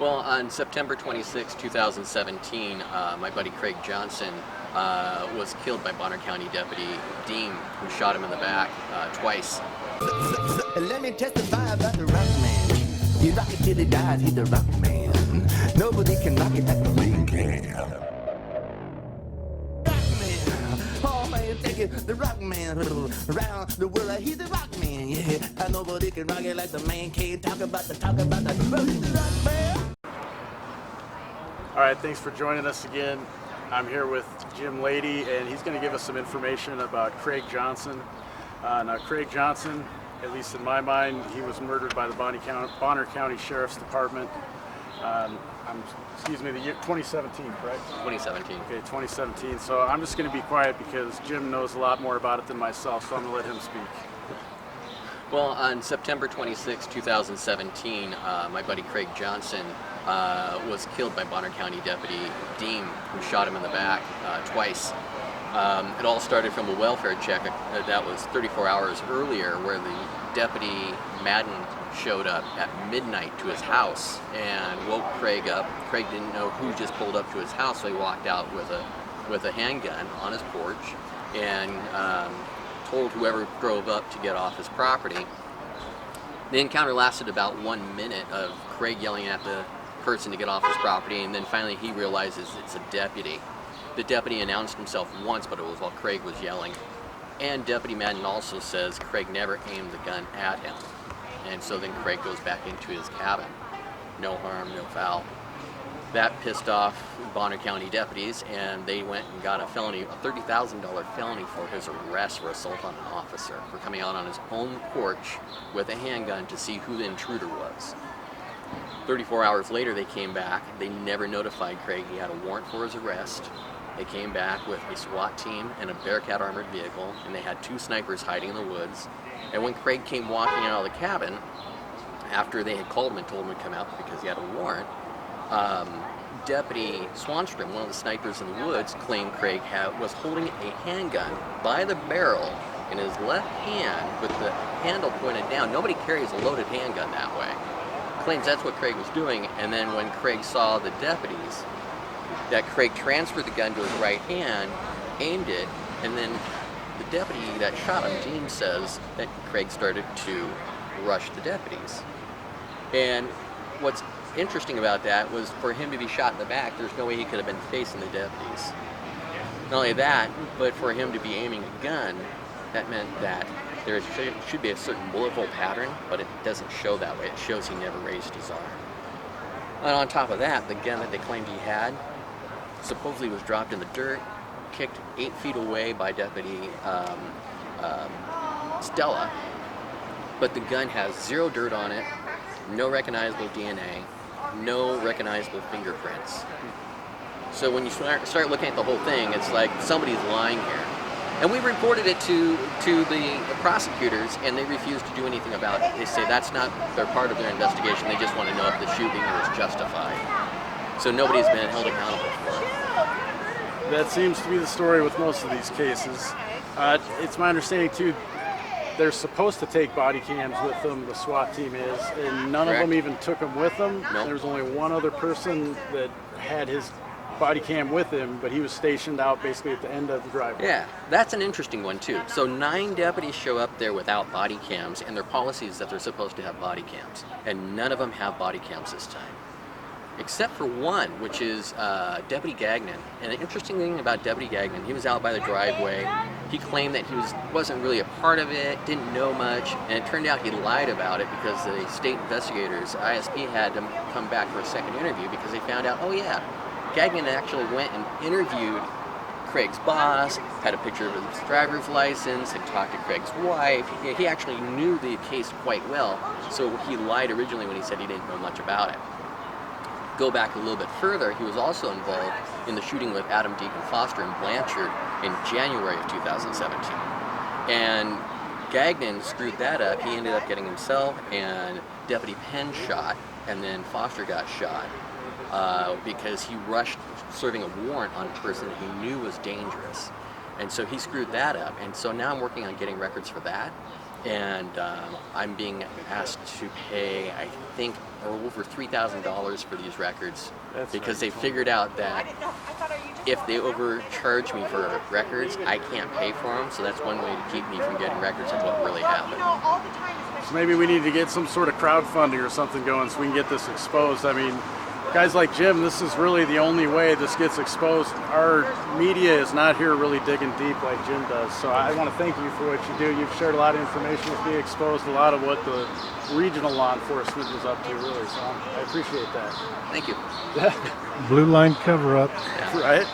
Well, on September 26, 2017, my buddy Craig Johnson was killed by Bonner County Deputy Dean, who shot him in the back twice. Let me testify about the rock man. He rock it till he dies, he's the rock man. Nobody can rock it like the man can. Rock man, oh man, take it, the rock man. Around the world, he's the rock man, yeah. And nobody can rock it like the man can. Talk about the, well, he's the rock man. All right, thanks for joining us again. I'm here with Jim Lady, and he's going to give us some information about Craig Johnson. Now, Craig Johnson, at least in my mind, he was murdered by the Bonner County Sheriff's Department. The year 2017, correct? 2017. Okay, 2017. So I'm just going to be quiet because Jim knows a lot more about it than myself, so I'm going to let him speak. Well, on September 26, 2017, my buddy Craig Johnson was killed by Bonner County Deputy Dean, who shot him in the back twice. It all started from a welfare check that was 34 hours earlier, where the Deputy Madden showed up at midnight to his house and woke Craig up. Craig didn't know who just pulled up to his house, so he walked out with a handgun on his porch and told whoever drove up to get off his property. The encounter lasted about 1 minute of Craig yelling at the person to get off his property, and then finally he realizes it's a deputy. The deputy announced himself once, but it was while Craig was yelling. And Deputy Madden also says Craig never aimed the gun at him. And so then Craig goes back into his cabin. No harm, no foul. That pissed off Bonner County deputies, and they went and got a $30,000 felony for his arrest for assault on an officer, for coming out on his own porch with a handgun to see who the intruder was. 34 hours later, they came back. They never notified Craig he had a warrant for his arrest. They came back with a SWAT team and a Bearcat armored vehicle, and they had 2 snipers hiding in the woods. And when Craig came walking out of the cabin, after they had called him and told him to come out because he had a warrant, Deputy Swanstrom, one of the snipers in the woods, claimed Craig was holding a handgun by the barrel in his left hand with the handle pointed down. Nobody carries a loaded handgun that way. Claims that's what Craig was doing, and then when Craig saw the deputies, that Craig transferred the gun to his right hand, aimed it, and then the deputy that shot him, Dean, says that Craig started to rush the deputies. And what's interesting about that was for him to be shot in the back, there's no way he could have been facing the deputies. Not only that, but for him to be aiming a gun, that meant that there should be a certain bullet hole pattern, but it doesn't show that way. It shows he never raised his arm. And on top of that, the gun that they claimed he had supposedly was dropped in the dirt, kicked 8 feet away by Deputy Stella, but the gun has 0 dirt on it, no recognizable DNA, no recognizable fingerprints. So when you start looking at the whole thing, it's like somebody's lying here. And we reported it to the prosecutors, and they refused to do anything about it. They say that's not their part of their investigation. They just want to know if the shooting was justified. So nobody's been held accountable for it. That seems to be the story with most of these cases. It's my understanding, too, they're supposed to take body cams with them, the SWAT team is, and none Correct. of them even took them with them. Nope. There's only one other person that had his body cam with him, but he was stationed out basically at the end of the driveway. Yeah, that's an interesting one too. So 9 deputies show up there without body cams, and their policy is that they're supposed to have body cams, and none of them have body cams this time. Except for one, which is Deputy Gagnon. And the interesting thing about Deputy Gagnon, he was out by the driveway. He claimed that he wasn't really a part of it, didn't know much, and it turned out he lied about it because the state investigators, ISP, had to come back for a second interview because they found out, oh yeah, Gagnon actually went and interviewed Craig's boss, had a picture of his driver's license, had talked to Craig's wife. He actually knew the case quite well, so he lied originally when he said he didn't know much about it. Go back a little bit further, he was also involved in the shooting with Adam Deacon Foster in Blanchard in January of 2017. And Gagnon screwed that up. He ended up getting himself and Deputy Penn shot, and then Foster got shot because he rushed serving a warrant on a person that he knew was dangerous. And so he screwed that up. And so now I'm working on getting records for that. and I'm being asked to pay, I think, over $3,000 for these records. That's because they right. figured out that if they overcharge me for records, I can't pay for them. So that's one way to keep me from getting records of what really happened. So maybe we need to get some sort of crowdfunding or something going so we can get this exposed. I mean, guys like Jim, this is really the only way this gets exposed. Our media is not here really digging deep like Jim does. So I want to thank you for what you do. You've shared a lot of information with me, exposed a lot of what the regional law enforcement is up to, really. So I appreciate that. Thank you. Blue line cover up. Right?